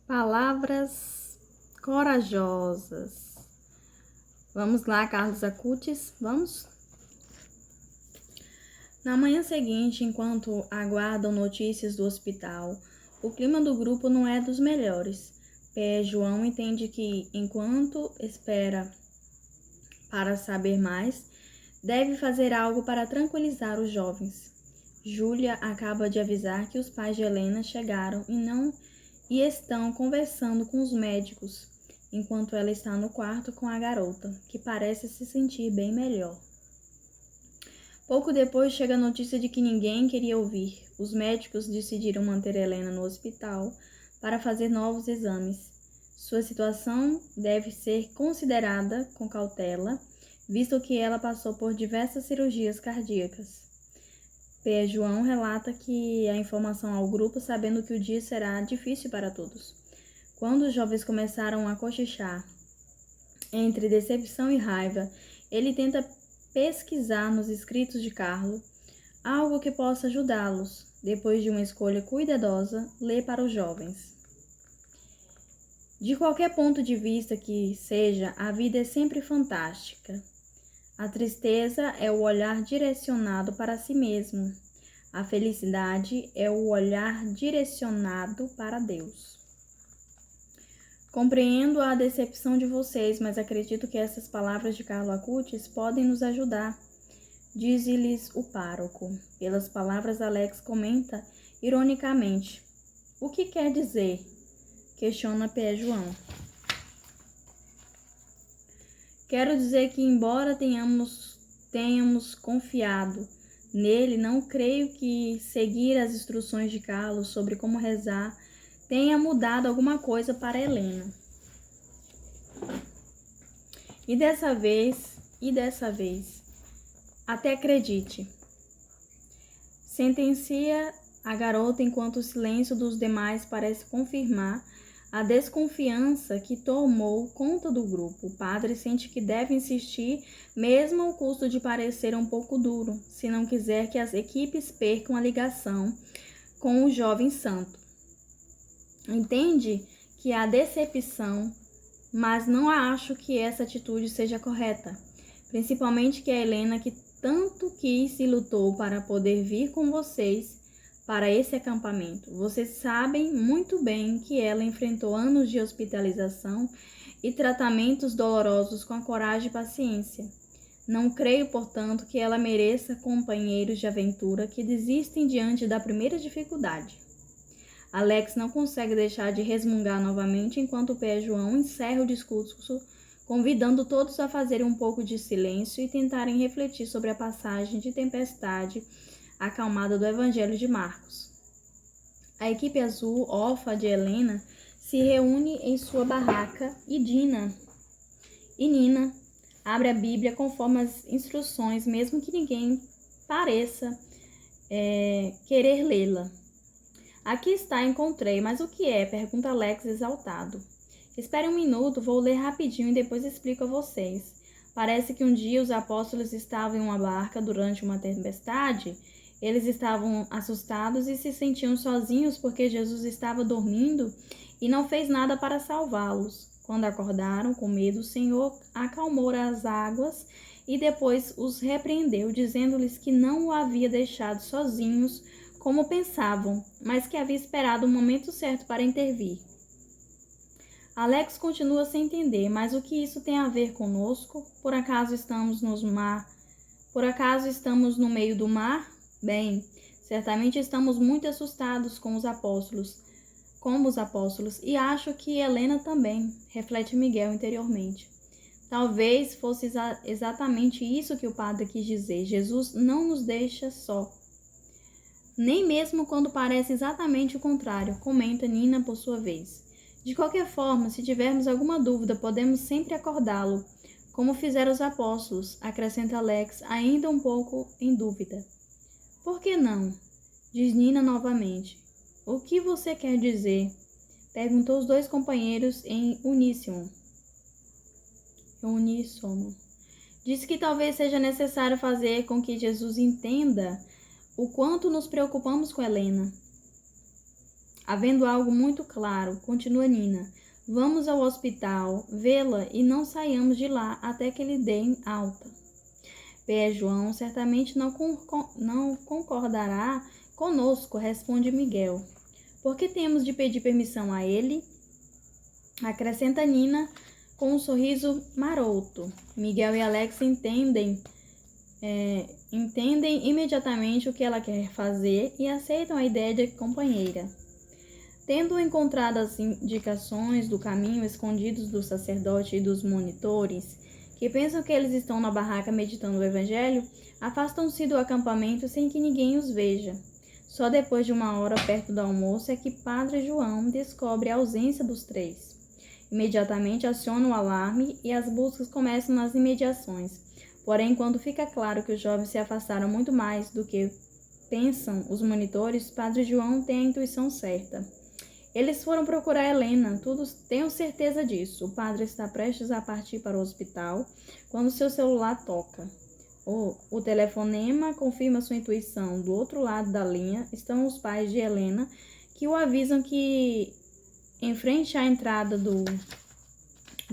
Palavras corajosas. Vamos lá, Carlos Acutis, vamos? Na manhã seguinte, enquanto aguardam notícias do hospital, o clima do grupo não é dos melhores. Pé João entende que, enquanto espera para saber mais, deve fazer algo para tranquilizar os jovens. Júlia acaba de avisar que os pais de Helena chegaram e estão conversando com os médicos, enquanto ela está no quarto com a garota, que parece se sentir bem melhor. Pouco depois chega a notícia de que ninguém queria ouvir. Os médicos decidiram manter Helena no hospital para fazer novos exames. Sua situação deve ser considerada com cautela, visto que ela passou por diversas cirurgias cardíacas. Pé João relata que a informação ao grupo, sabendo que o dia será difícil para todos. Quando os jovens começaram a cochichar entre decepção e raiva, ele tenta pesquisar nos escritos de Carlo algo que possa ajudá-los. Depois de uma escolha cuidadosa, lê para os jovens. De qualquer ponto de vista que seja, a vida é sempre fantástica. A tristeza é o olhar direcionado para si mesmo. A felicidade é o olhar direcionado para Deus. Compreendo a decepção de vocês, mas acredito que essas palavras de Carlo Acutis podem nos ajudar, diz-lhes o pároco. Pelas palavras, Alex comenta ironicamente. O que quer dizer? Questiona Pé João. Quero dizer que, embora tenhamos confiado nele, não creio que seguir as instruções de Carlos sobre como rezar tenha mudado alguma coisa para Helena. E dessa vez, até acredite. Sentencia a garota enquanto o silêncio dos demais parece confirmar a desconfiança que tomou conta do grupo. O padre sente que deve insistir, mesmo ao custo de parecer um pouco duro, se não quiser que as equipes percam a ligação com o jovem santo. Entende que há decepção, mas não acho que essa atitude seja correta, principalmente que a Helena, que tanto quis e lutou para poder vir com vocês para esse acampamento. Vocês sabem muito bem que ela enfrentou anos de hospitalização e tratamentos dolorosos com a coragem e paciência. Não creio, portanto, que ela mereça companheiros de aventura que desistem diante da primeira dificuldade. Alex não consegue deixar de resmungar novamente enquanto o Pé João encerra o discurso, convidando todos a fazerem um pouco de silêncio e tentarem refletir sobre a passagem de tempestade acalmada do Evangelho de Marcos. A equipe azul, órfã de Helena, se reúne em sua barraca e Nina abre a Bíblia conforme as instruções, mesmo que ninguém pareça querer lê-la. Aqui está, encontrei, mas o que é? Pergunta Alex exaltado. Espere um minuto, vou ler rapidinho e depois explico a vocês. Parece que um dia os apóstolos estavam em uma barca durante uma tempestade. Eles estavam assustados e se sentiam sozinhos porque Jesus estava dormindo e não fez nada para salvá-los. Quando acordaram com medo, o Senhor acalmou as águas e depois os repreendeu, dizendo-lhes que não o havia deixado sozinhos como pensavam, mas que havia esperado o momento certo para intervir. Alex continua sem entender, mas o que isso tem a ver conosco? Por acaso estamos no meio do mar? Bem, certamente estamos muito assustados como os apóstolos, e acho que Helena também, reflete Miguel interiormente. Talvez fosse exatamente isso que o padre quis dizer. Jesus não nos deixa só. Nem mesmo quando parece exatamente o contrário, comenta Nina por sua vez. De qualquer forma, se tivermos alguma dúvida, podemos sempre acordá-lo, como fizeram os apóstolos, acrescenta Alex, ainda um pouco em dúvida. Por que não? Diz Nina novamente. O que você quer dizer? Perguntou os dois companheiros em uníssono. Disse que talvez seja necessário fazer com que Jesus entenda o quanto nos preocupamos com Helena. Havendo algo muito claro, continua Nina. Vamos ao hospital, vê-la e não saiamos de lá até que lhe deem alta. Pé João certamente não concordará conosco, responde Miguel. Por que temos de pedir permissão a ele? Acrescenta Nina com um sorriso maroto. Miguel e Alex entendem imediatamente o que ela quer fazer e aceitam a ideia de companheira. Tendo encontrado as indicações do caminho escondidos do sacerdote e dos monitores, que pensam que eles estão na barraca meditando o evangelho, afastam-se do acampamento sem que ninguém os veja. Só depois de 1 hora perto do almoço é que Padre João descobre a ausência dos 3. Imediatamente aciona o alarme e as buscas começam nas imediações. Porém, quando fica claro que os jovens se afastaram muito mais do que pensam os monitores, Padre João tem a intuição certa. Eles foram procurar Helena, todos tenho certeza disso. O padre está prestes a partir para o hospital quando seu celular toca. O telefonema confirma sua intuição. Do outro lado da linha estão os pais de Helena, que o avisam que em frente à entrada do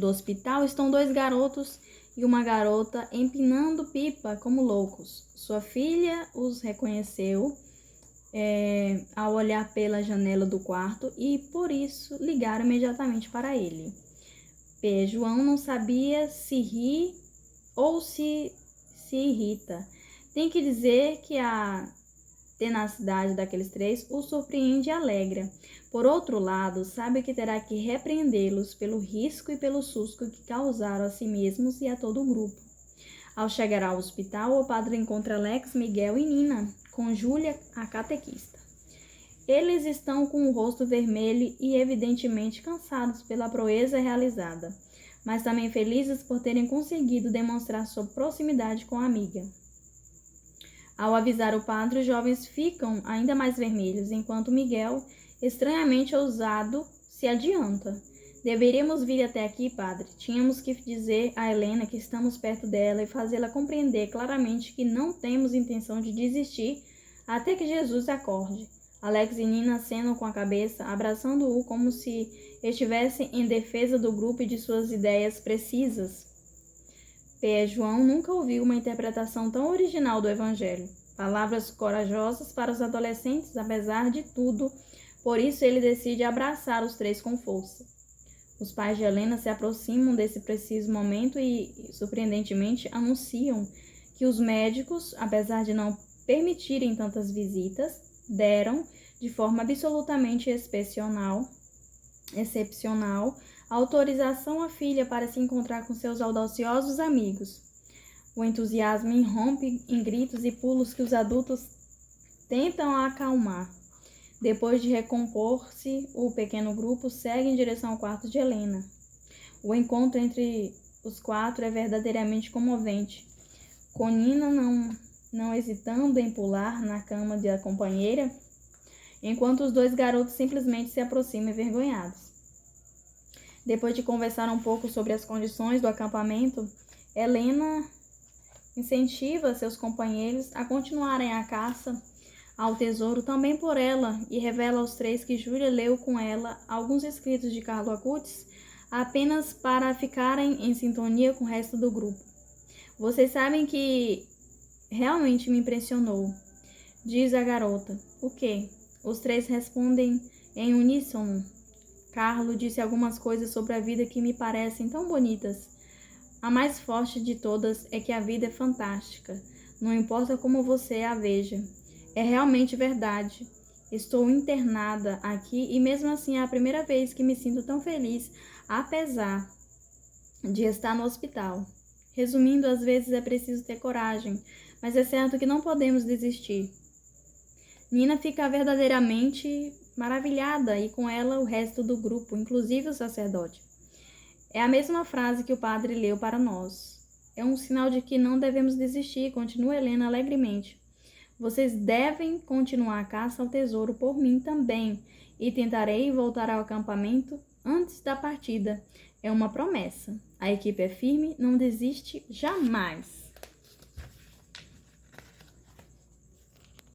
hospital estão 2 garotos e uma garota empinando pipa como loucos. Sua filha os reconheceu ao olhar pela janela do quarto e, por isso, ligaram imediatamente para ele. João não sabia se ri ou se irrita. Tem que dizer que a tenacidade daqueles 3 o surpreende e alegra. Por outro lado, sabe que terá que repreendê-los pelo risco e pelo susto que causaram a si mesmos e a todo o grupo. Ao chegar ao hospital, o padre encontra Alex, Miguel e Nina, com Júlia, a catequista. Eles estão com o rosto vermelho e evidentemente cansados pela proeza realizada, mas também felizes por terem conseguido demonstrar sua proximidade com a amiga. Ao avisar o padre, os jovens ficam ainda mais vermelhos, enquanto Miguel, estranhamente ousado, se adianta. Deveríamos vir até aqui, padre. Tínhamos que dizer a Helena que estamos perto dela e fazê-la compreender claramente que não temos intenção de desistir até que Jesus acorde. Alex e Nina acenam com a cabeça, abraçando-o como se estivessem em defesa do grupo e de suas ideias precisas. João nunca ouviu uma interpretação tão original do Evangelho. Palavras corajosas para os adolescentes, apesar de tudo, por isso ele decide abraçar os 3 com força. Os pais de Helena se aproximam desse preciso momento e, surpreendentemente, anunciam que os médicos, apesar de não permitirem tantas visitas, deram, de forma absolutamente excepcional, autorização à filha para se encontrar com seus audaciosos amigos. O entusiasmo irrompe em gritos e pulos que os adultos tentam acalmar. Depois de recompor-se, o pequeno grupo segue em direção ao quarto de Helena. O encontro entre os 4 é verdadeiramente comovente. Com Nina não hesitando em pular na cama da companheira, enquanto os 2 garotos simplesmente se aproximam envergonhados. Depois de conversar um pouco sobre as condições do acampamento, Helena incentiva seus companheiros a continuarem a caça ao tesouro também por ela e revela aos 3 que Júlia leu com ela alguns escritos de Carlo Acutis apenas para ficarem em sintonia com o resto do grupo. Vocês sabem que realmente me impressionou, diz a garota. O quê? Os 3 respondem em uníssono. Carlo disse algumas coisas sobre a vida que me parecem tão bonitas. A mais forte de todas é que a vida é fantástica, não importa como você a veja. É realmente verdade. Estou internada aqui e mesmo assim é a primeira vez que me sinto tão feliz, apesar de estar no hospital. Resumindo, às vezes é preciso ter coragem, mas é certo que não podemos desistir. Nina fica verdadeiramente maravilhada e com ela o resto do grupo, inclusive o sacerdote. É a mesma frase que o padre leu para nós. É um sinal de que não devemos desistir, continua Helena alegremente. Vocês devem continuar a caça ao tesouro por mim também, e tentarei voltar ao acampamento antes da partida. É uma promessa. A equipe é firme, não desiste jamais.